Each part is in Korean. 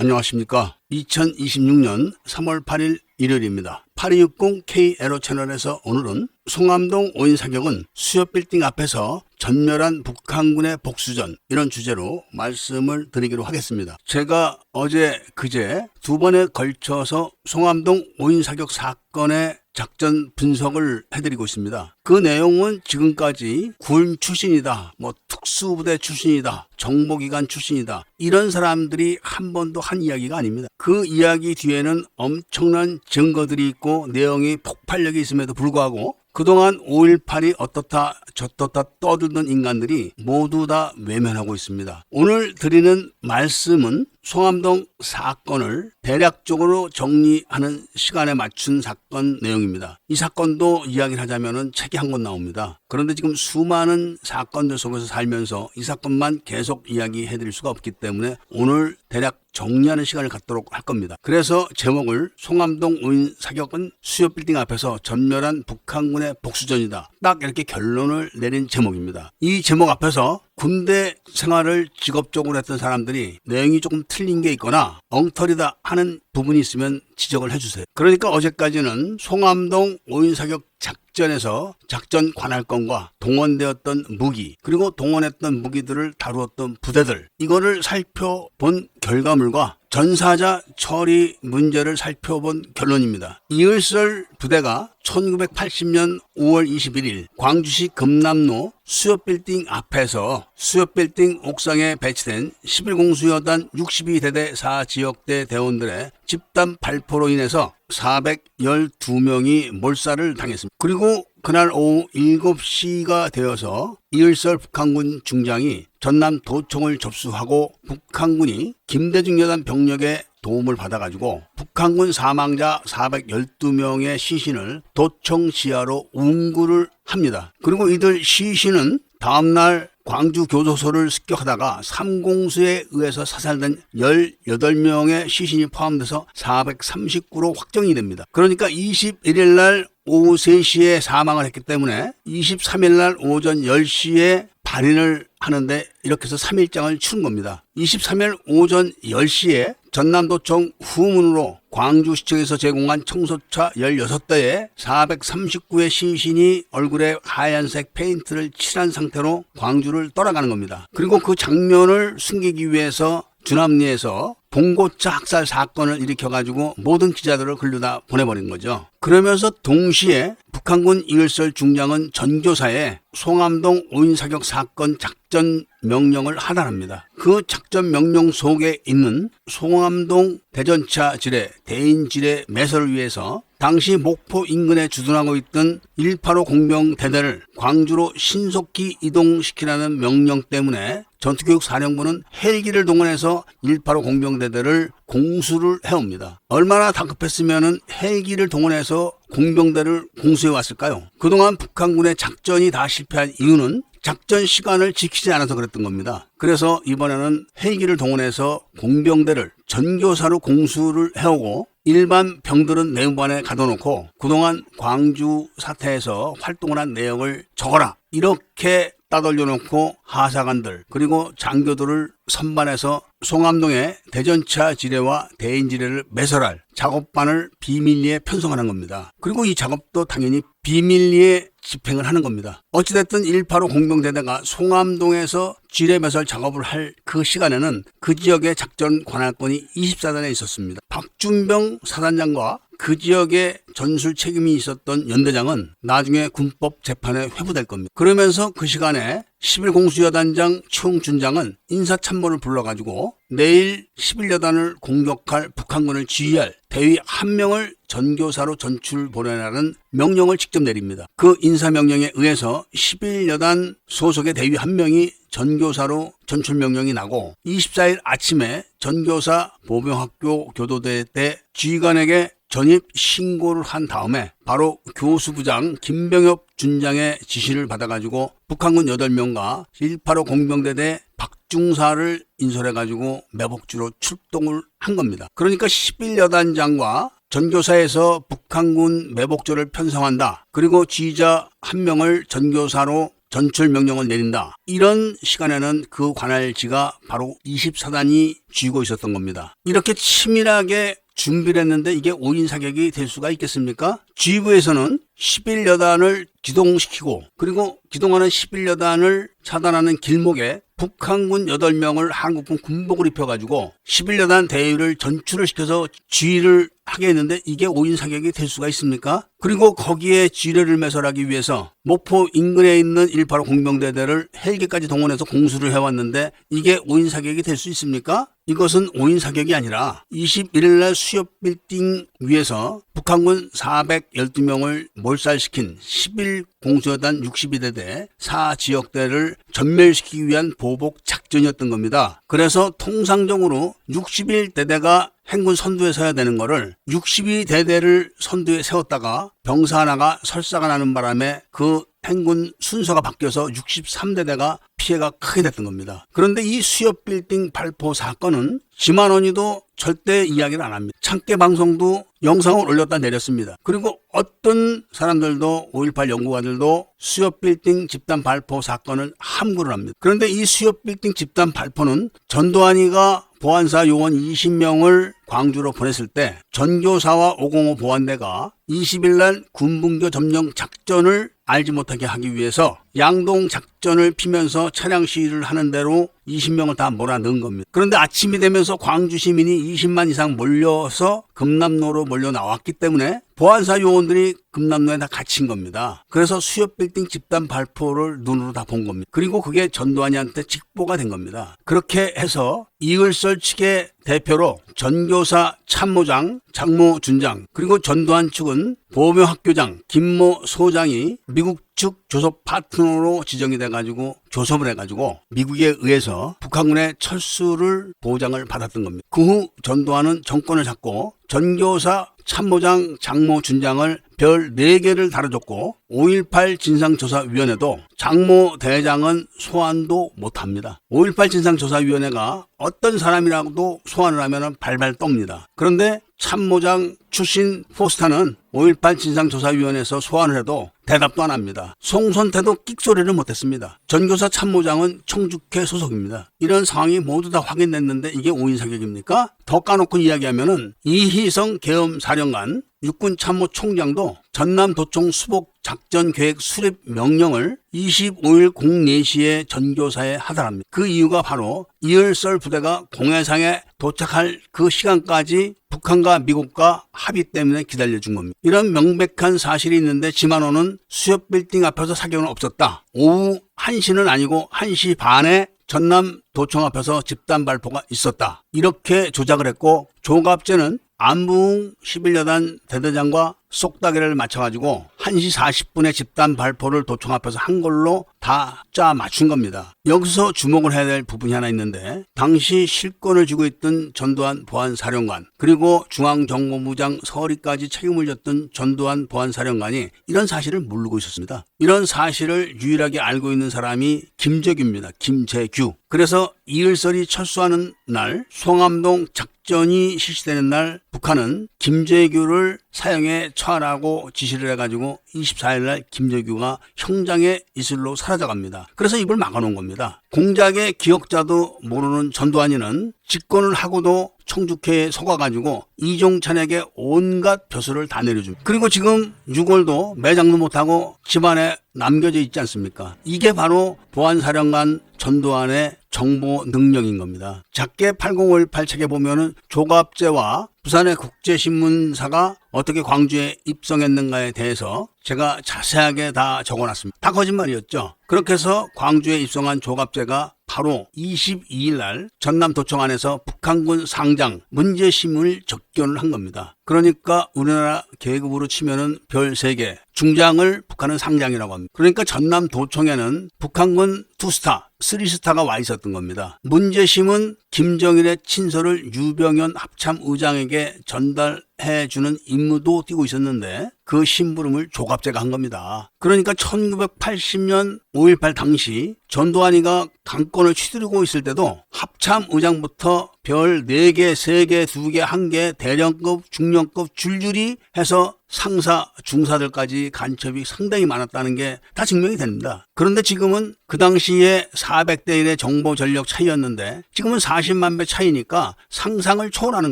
안녕하십니까. 2026년 3월 8일 일요일입니다. 8260K 채널에서 오늘은 송암동 5인 사격은 수협빌딩 앞에서 전멸한 북한군의 복수전, 이런 주제로 말씀을 드리기로 하겠습니다. 제가 어제 그제 두 번에 걸쳐서 송암동 5인 사격 사건의 작전 분석을 해드리고 있습니다. 그 내용은 지금까지 군 출신이다, 특수부대 출신이다, 정보기관 출신이다, 이런 사람들이 한 번도 한 이야기가 아닙니다. 그 이야기 뒤에는 엄청난 증거들이 있고 내용이 폭발력이 있음에도 불구하고 그동안 5.18이 어떻다 저떻다 떠들던 인간들이 모두 다 외면하고 있습니다. 오늘 드리는 말씀은 송암동 사건을 대략적으로 정리하는 시간에 맞춘 사건 내용입니다. 이 사건도 이야기를 하자면 책이 한 권 나옵니다. 그런데 지금 수많은 사건들 속에서 살면서 이 사건만 계속 이야기해 드릴 수가 없기 때문에 오늘 대략 정리하는 시간을 갖도록 할 겁니다. 그래서 제목을 송암동 5인 사격은 수협빌딩 앞에서 전멸한 북한군의 복수전이다, 딱 이렇게 결론을 내린 제목입니다. 이 제목 앞에서 군대 생활을 직업적으로 했던 사람들이 내용이 조금 틀린 게 있거나 엉터리다 하는 부분이 있으면 지적을 해주세요. 그러니까 어제까지는 송암동 5인 사격 작전에서 작전 관할권과 동원되었던 무기, 그리고 동원했던 무기들을 다루었던 부대들, 이거를 살펴본 결과물과 전사자 처리 문제를 살펴본 결론입니다. 이을설 부대가 1980년 5월 21일 광주시 금남로 수협빌딩 앞에서 수협빌딩 옥상에 배치된 11공수여단 62대대 4지역대 대원들의 집단 발포로 인해서 412명이 몰살을 당했습니다. 그리고 그날 오후 7시가 되어서 이을설 북한군 중장이 전남 도청을 접수하고 북한군이 김대중 여단 병력의 도움을 받아가지고 북한군 사망자 412명의 시신을 도청 지하로 운구를 합니다. 그리고 이들 시신은 다음날 광주 교도소를 습격하다가 삼공수에 의해서 사살된 18명의 시신이 포함돼서 439로 확정이 됩니다. 그러니까 21일 날 오후 3시에 사망을 했기 때문에 23일 날 오전 10시에 발인을 하는데 이렇게 해서 3일장을 치른 겁니다. 23일 오전 10시에 전남도청 후문으로 광주시청에서 제공한 청소차 16대에 439의 시신이 얼굴에 하얀색 페인트를 칠한 상태로 광주를 떠나가는 겁니다. 그리고 그 장면을 숨기기 위해서 주남리에서 봉고차 학살 사건을 일으켜가지고 모든 기자들을 글로다 보내버린 거죠. 그러면서 동시에 북한군 이을설 중장은 전교사에 송암동 5인 사격 사건 작전 명령을 하달합니다. 그 작전 명령 속에 있는 송암동 대전차 지뢰, 대인 지뢰 매설을 위해서 당시 목포 인근에 주둔하고 있던 185 공병대대를 광주로 신속히 이동시키라는 명령 때문에 전투교육사령부는 헬기를 동원해서 185 공병대대를 공수를 해옵니다. 얼마나 다급했으면 헬기를 동원해서 공병대를 공수해 왔을까요? 그동안 북한군의 작전이 다 실패한 이유는 작전 시간을 지키지 않아서 그랬던 겁니다. 그래서 이번에는 헬기를 동원해서 공병대를 전교사로 공수를 해오고 일반 병들은 내무반에 가둬놓고 그동안 광주 사태에서 활동을 한 내역을 적어라, 이렇게 따돌려놓고 하사관들 그리고 장교들을 선반해서 송암동에 대전차 지뢰와 대인 지뢰를 매설할 작업반을 비밀리에 편성하는 겁니다. 그리고 이 작업도 당연히 비밀리에 집행을 하는 겁니다. 어찌됐든 185 공병대대가 송암동에서 지뢰 매설 작업을 할 그 시간에는 그 지역의 작전 관할권이 24단에 있었습니다. 박준병 사단장과 그 지역에 전술 책임이 있었던 연대장은 나중에 군법 재판에 회부될 겁니다. 그러면서 그 시간에 11공수여단장 최홍준장은 인사참모를 불러가지고 내일 11여단을 공격할 북한군을 지휘할 대위 1명을 전교사로 전출 보내라는 명령을 직접 내립니다. 그 인사명령에 의해서 11여단 소속의 대위 1명이 전교사로 전출 명령이 나고 24일 아침에 전교사 보병학교 교도대 때 지휘관에게 전입 신고를 한 다음에 바로 교수부장 김병엽 준장의 지시를 받아가지고 북한군 8명과 185 공병대대 박중사를 인솔해가지고 매복주로 출동을 한 겁니다. 그러니까 11여단장과 전교사에서 북한군 매복조를 편성한다. 그리고 지휘자 1명을 전교사로 전출 명령을 내린다. 이런 시간에는 그 관할지가 바로 24단이 쥐고 있었던 겁니다. 이렇게 치밀하게 준비를 했는데 이게 오인 사격이 될 수가 있겠습니까? 지휘부에서는 11여단을 기동시키고 그리고 기동하는 11여단을 차단하는 길목에 북한군 8명을 한국군 군복을 입혀가지고 11여단 대위를 전출을 시켜서 지휘를 하게 했는데 이게 오인 사격이 될 수가 있습니까? 그리고 거기에 지뢰를 매설하기 위해서 목포 인근에 있는 185 공병대대를 헬기까지 동원해서 공수를 해왔는데 이게 오인 사격이 될 수 있습니까? 이것은 오인 사격이 아니라 21일 날 수협 빌딩 위에서 북한군 412명을 몰살시킨 11 공수여단 62대대 4지역대를 전멸시키기 위한 보복 작전이었던 겁니다. 그래서 통상적으로 61대대가 행군 선두에 서야 되는 거를 62대대를 선두에 세웠다가 병사 하나가 설사가 나는 바람에 그 행군 순서가 바뀌어서 63대대가 피해가 크게 됐던 겁니다. 그런데 이 수협 빌딩 발포 사건은 지만원이도 절대 이야기를 안 합니다. 참깨 방송도 영상을 올렸다 내렸습니다. 그리고 어떤 사람들도 5.18 연구가들도 수협 빌딩 집단 발포 사건을 함구를 합니다. 그런데 이 수협 빌딩 집단 발포는 전두환이가 보안사 요원 20명을 광주로 보냈을 때 전교사와 505 보안대가 20일 날 군분교 점령 작전을 알지 못하게 하기 위해서 양동 작전을 피면서 차량 시위를 하는 대로 20명을 다 몰아넣은 겁니다. 그런데 아침이 되면서 광주 시민이 20만 이상 몰려서 금남로로 몰려 나왔기 때문에 보안사 요원들이 금남로에 다 갇힌 겁니다. 그래서 수협 빌딩 집단 발포를 눈으로 다 본 겁니다. 그리고 그게 전두환이한테 직보가 된 겁니다. 그렇게 해서 이을설 측의 대표로 전교사 참모장, 장모 준장, 그리고 전두환 측은 보묘학교장, 김모 소장이 미국 측 조섭 파트너로 지정이 돼가지고 조섭을 해가지고 미국에 의해서 북한군의 철수를 보장을 받았던 겁니다. 그 후 전두환은 정권을 잡고 전교사, 참모장, 장모 준장을 별 4개를 달아줬고 5.18 진상조사위원회도 장모 대장은 소환도 못합니다. 5.18 진상조사위원회가 어떤 사람이라도 소환을 하면 발발 떱니다. 그런데 참모장 출신 포스타는 5.18 진상조사위원회에서 소환을 해도 대답도 안 합니다. 송선태도 끽소리를 못했습니다. 전교사 참모장은 청주회 소속입니다. 이런 상황이 모두 다 확인됐는데 이게 오인 사격입니까? 더 까놓고 이야기하면은 이희성 계엄사령관 육군참모총장도 전남도청 수복 작전계획 수립 명령을 25일 04시에 전교사에 하달합니다. 그 이유가 바로 이을설 부대가 공해상에 도착할 그 시간까지 북한과 미국과 합의 때문에 기다려준 겁니다. 이런 명백한 사실이 있는데 지만호는 수협 빌딩 앞에서 사격은 없었다. 오후 1시는 아니고 1시 반에 전남 도청 앞에서 집단 발포가 있었다. 이렇게 조작을 했고 조갑제는 안붕 11여단 대대장과 쏙다기를 맞춰가지고 1시 40분에 집단 발포를 도청 앞에서 한 걸로 다 짜 맞춘 겁니다. 여기서 주목을 해야 될 부분이 하나 있는데 당시 실권을 쥐고 있던 전두환 보안사령관 그리고 중앙정보부장 서리까지 책임을 졌던 전두환 보안사령관이 이런 사실을 모르고 있었습니다. 이런 사실을 유일하게 알고 있는 사람이 김재규입니다. 김재규. 그래서 이을설이 철수하는 날 송암동 작전이 실시되는 날 북한은 김재규를 사형에 처하라고 지시를 해가지고 24일 날 김재규가 형장의 이슬로 사라져갑니다. 그래서 입을 막아놓은 겁니다. 공작의 기억자도 모르는 전두환이는 집권을 하고도 청주회에 속아가지고 이종찬에게 온갖 벼슬을 다 내려줍니다. 그리고 지금 6월도 매장도 못하고 집안에 남겨져 있지 않습니까? 이게 바로 보안사령관 전두환의 정보 능력인 겁니다. 작게 8058 책에 보면은 조갑제와 부산의 국제신문사가 어떻게 광주에 입성했는가에 대해서 제가 자세하게 다 적어놨습니다. 다 거짓말이었죠. 그렇게 해서 광주에 입성한 조갑제가 바로 22일 날 전남도청 안에서 북한군 상장 문제심을 접견을 한 겁니다. 그러니까 우리나라 계급으로 치면은 별 3개, 중장을 북한은 상장이라고 합니다. 그러니까 전남도청에는 북한군 2스타, 3스타가 와 있었던 겁니다. 문제심은 김정일의 친서를 유병현 합참의장에게 전달해주는 임무도 띄고 있었는데 그 심부름을 조갑제가 한 겁니다. 그러니까 1980년 5.18 당시 전두환이가 당권을 휘두르고 있을 때도 합참 의장부터 별 4개, 3개, 2개, 1개, 대령급, 중령급 줄줄이 해서 상사, 중사들까지 간첩이 상당히 많았다는 게 다 증명이 됩니다. 그런데 지금은 그 당시에 400대 1의 정보 전력 차이였는데 지금은 40만 배 차이니까 상상을 초월하는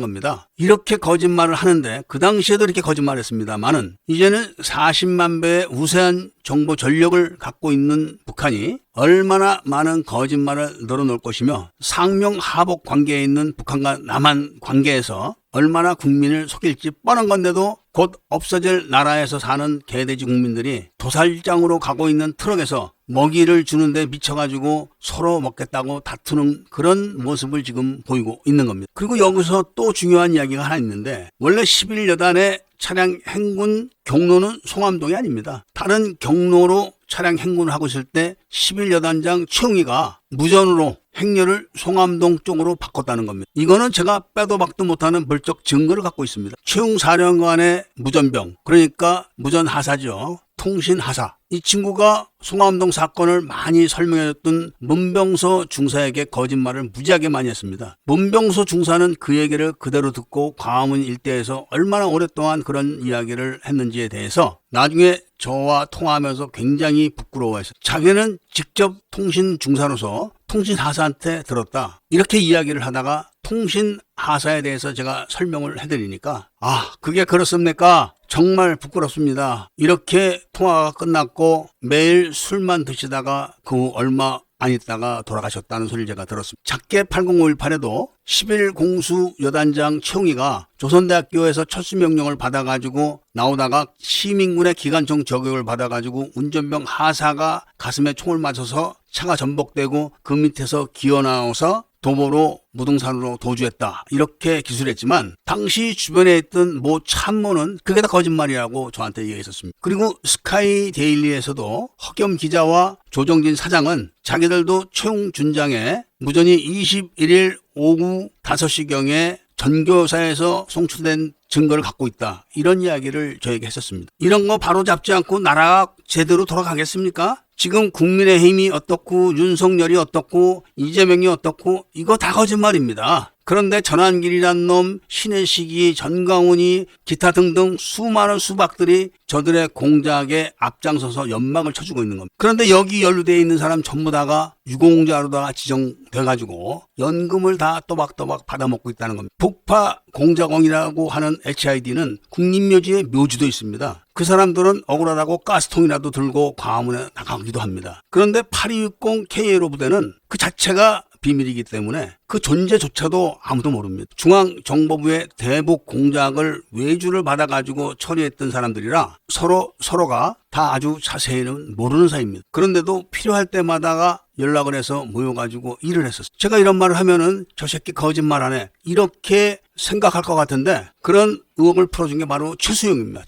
겁니다. 이렇게 거짓말을 하는데 그 당시에도 이렇게 거짓말했습니다만은 이제는 40만 배의 우세한 정보 전력을 갖고 있는 북한이 얼마나 많은 거짓말을 늘어놓을 것이며 상명하복 관계에 있는 북한과 남한 관계에서 얼마나 국민을 속일지 뻔한 건데도 곧 없어질 나라에서 사는 개돼지 국민들이 도살장으로 가고 있는 트럭에서 먹이를 주는데 미쳐가지고 서로 먹겠다고 다투는 그런 모습을 지금 보이고 있는 겁니다. 그리고 여기서 또 중요한 이야기가 하나 있는데 원래 11여단의 차량 행군 경로는 송암동이 아닙니다. 다른 경로로 차량 행군을 하고 있을 때 11여단장 최웅이가 무전으로 행렬을 송암동 쪽으로 바꿨다는 겁니다. 이거는 제가 빼도 박도 못하는 물적 증거를 갖고 있습니다. 최웅 사령관의 무전병, 그러니까 무전하사죠. 통신하사. 이 친구가 송암동 사건을 많이 설명해줬던 문병서 중사에게 거짓말을 무지하게 많이 했습니다. 문병서 중사는 그 얘기를 그대로 듣고 광화문 일대에서 얼마나 오랫동안 그런 이야기를 했는지에 대해서 나중에 저와 통화하면서 굉장히 부끄러워했어요. 자기는 직접 통신 중사로서 통신하사한테 들었다. 이렇게 이야기를 하다가 통신하사에 대해서 제가 설명을 해드리니까 그게 그렇습니까? 정말 부끄럽습니다. 이렇게 통화가 끝났고 매일 술만 드시다가 그 얼마 안 있다가 돌아가셨다는 소리를 제가 들었습니다. 작게 80518에도 11공수 여단장 최웅이가 조선대학교에서 철수명령을 받아가지고 나오다가 시민군의 기관총 저격을 받아가지고 운전병 하사가 가슴에 총을 맞아서 차가 전복되고 그 밑에서 기어나와서 도보로 무등산으로 도주했다. 이렇게 기술했지만 당시 주변에 있던 모 참모는 그게 다 거짓말이라고 저한테 얘기했었습니다. 그리고 스카이 데일리에서도 허겸 기자와 조정진 사장은 자기들도 최웅 준장의 무전이 21일 오후 5시경에 전교사에서 송출된 증거를 갖고 있다. 이런 이야기를 저에게 했었습니다. 이런 거 바로 잡지 않고 나라가 제대로 돌아가겠습니까? 지금 국민의힘이 어떻고 윤석열이 어떻고 이재명이 어떻고 이거 다 거짓말입니다. 그런데 전환길이란 놈, 신혜식이, 전광훈이 기타 등등 수많은 수박들이 저들의 공작에 앞장서서 연막을 쳐주고 있는 겁니다. 그런데 여기 연루되어 있는 사람 전부 다가 유공자로다가 지정돼가지고 연금을 다 또박또박 받아먹고 있다는 겁니다. 북파 공작원이라고 하는 HID는 국립묘지에 묘지도 있습니다. 그 사람들은 억울하다고 가스통이라도 들고 광화문에 나가기도 합니다. 그런데 8260 KLO 부대는 그 자체가 비밀이기 때문에 그 존재조차도 아무도 모릅니다. 중앙정보부의 대북 공작을 외주를 받아가지고 처리했던 사람들이라 서로가 다 아주 자세히는 모르는 사이입니다. 그런데도 필요할 때마다가 연락을 해서 모여가지고 일을 했었어요. 제가 이런 말을 하면은 저 새끼 거짓말하네 이렇게 생각할 것 같은데 그런 의혹을 풀어준 게 바로 최수용입니다.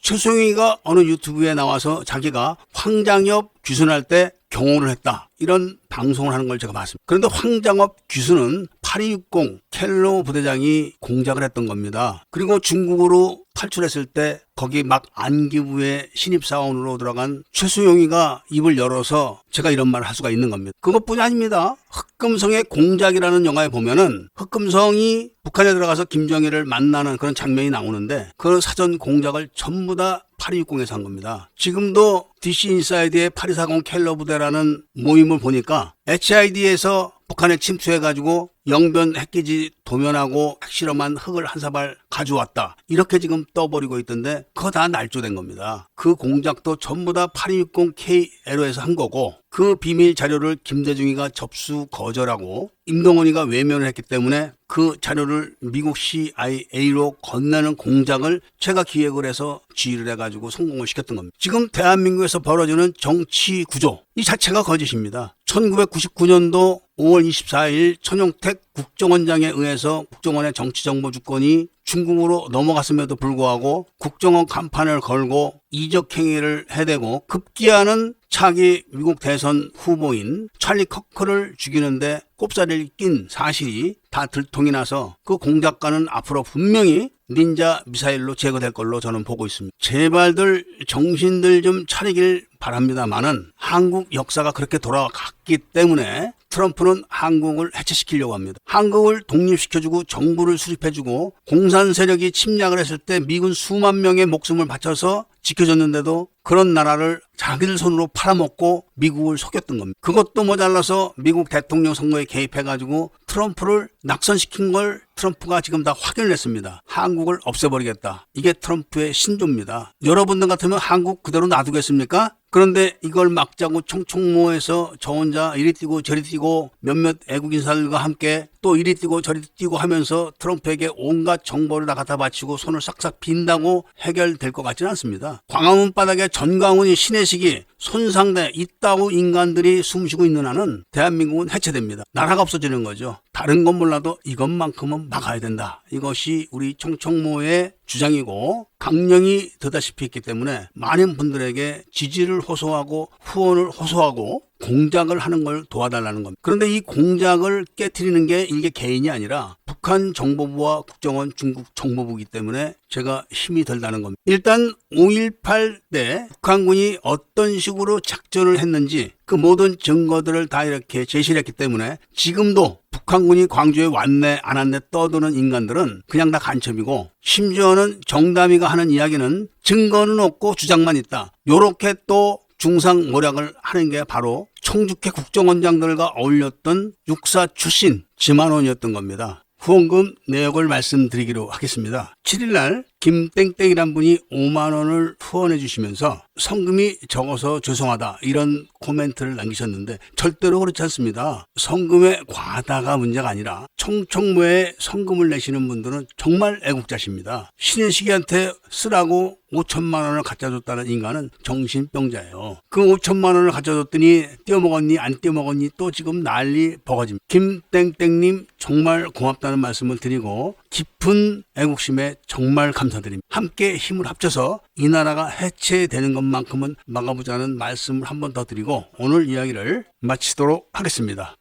최수용이가 어느 유튜브에 나와서 자기가 황장엽 귀순할 때 경호를 했다. 이런 방송을 하는 걸 제가 봤습니다. 그런데 황장엽 귀순은 8260 켈로 부대장이 공작을 했던 겁니다. 그리고 중국으로 탈출했을 때 거기 막 안기부의 신입사원으로 들어간 최수용이가 입을 열어서 제가 이런 말을 할 수가 있는 겁니다. 그것뿐이 아닙니다. 흑금성의 공작이라는 영화에 보면은 흑금성이 북한에 들어가서 김정일을 만나는 그런 장면이 나오는데 그 사전 공작을 전부 다 8260에서 한 겁니다. 지금도 DC 인사이드의 8240 켈러 부대라는 모임을 보니까 HID에서 북한에 침투해가지고 영변 핵기지 도면하고 핵실험한 흙을 한 사발 가져왔다. 이렇게 지금 떠버리고 있던데 그거 다 날조된 겁니다. 그 공작도 전부 다 8260KLO에서 한 거고 그 비밀 자료를 김대중이가 접수 거절하고 임동원이가 외면을 했기 때문에 그 자료를 미국 CIA로 건네는 공작을 제가 기획을 해서 지휘를 해가지고 성공을 시켰던 겁니다. 지금 대한민국에서 벌어지는 정치 구조 이 자체가 거짓입니다. 1999년도 5월 24일 천용택 국정원장에 의해서 국정원의 정치정보 주권이 중국으로 넘어갔음에도 불구하고 국정원 간판을 걸고 이적 행위를 해대고 급기야는 차기 미국 대선 후보인 찰리 커크를 죽이는데 꼽사리를 낀 사실이 다 들통이 나서 그 공작가는 앞으로 분명히 닌자 미사일로 제거될 걸로 저는 보고 있습니다. 제발들 정신들 좀 차리길 바랍니다만은 한국 역사가 그렇게 돌아갔기 때문에 트럼프는 한국을 해체시키려고 합니다. 한국을 독립시켜주고 정부를 수립해주고 공산 세력이 침략을 했을 때 미군 수만 명의 목숨을 바쳐서 지켜줬는데도 그런 나라를 자기들 손으로 팔아먹고 미국을 속였던 겁니다. 그것도 모자라서 미국 대통령 선거에 개입해가지고 트럼프를 낙선시킨 걸 트럼프가 지금 다 확인을 했습니다. 한국을 없애버리겠다. 이게 트럼프의 신조입니다. 여러분들 같으면 한국 그대로 놔두겠습니까? 그런데 이걸 막자고 총총모해서 저 혼자 이리 뛰고 저리 뛰고 몇몇 애국 인사들과 함께 또 이리 뛰고 저리 뛰고 하면서 트럼프에게 온갖 정보를 다 갖다 바치고 손을 싹싹 빈다고 해결될 것 같지는 않습니다. 광화문 바닥에 전광훈이 신혜식이 손상돼 이따구 인간들이 숨쉬고 있는 한은 대한민국은 해체됩니다. 나라가 없어지는 거죠. 다른 건 몰라도 이것만큼은 막아야 된다. 이것이 우리 총총모의 주장이고 강령이 되다시피 했기 때문에 많은 분들에게 지지를 호소하고 후원을 호소하고 공작을 하는 걸 도와달라는 겁니다. 그런데 이 공작을 깨트리는 게 이게 개인이 아니라 북한 정보부와 국정원 중국 정보부이기 때문에 제가 힘이 덜다는 겁니다. 일단 5.18 때 북한군이 어떤 식으로 작전을 했는지 그 모든 증거들을 다 이렇게 제시를 했기 때문에 지금도 북한군이 광주에 왔네 안 왔네 떠드는 인간들은 그냥 다 간첩이고 심지어는 정담이가 하는 이야기는 증거는 없고 주장만 있다. 요렇게 또 중상모략을 하는 게 바로 청주회 국정원장들과 어울렸던 육사 출신 지만원이었던 겁니다. 후원금 내역을 말씀드리기로 하겠습니다. 7일날 김땡땡이란 분이 5만 원을 후원해 주시면서 성금이 적어서 죄송하다 이런 코멘트를 남기셨는데 절대로 그렇지 않습니다. 성금의 과다가 문제가 아니라 청총모에 성금을 내시는 분들은 정말 애국자십니다. 신혜식이한테 쓰라고 5천만 원을 갖다 줬다는 인간은 정신병자예요. 그 5천만 원을 갖다 줬더니 떼어먹었니 안 떼어먹었니 또 지금 난리 버거집니다. 김땡땡님 정말 고맙다는 말씀을 드리고 깊은 애국심에 정말 감사드립니다. 함께 힘을 합쳐서 이 나라가 해체되는 것만큼은 막아보자는 말씀을 한 번 더 드리고 오늘 이야기를 마치도록 하겠습니다.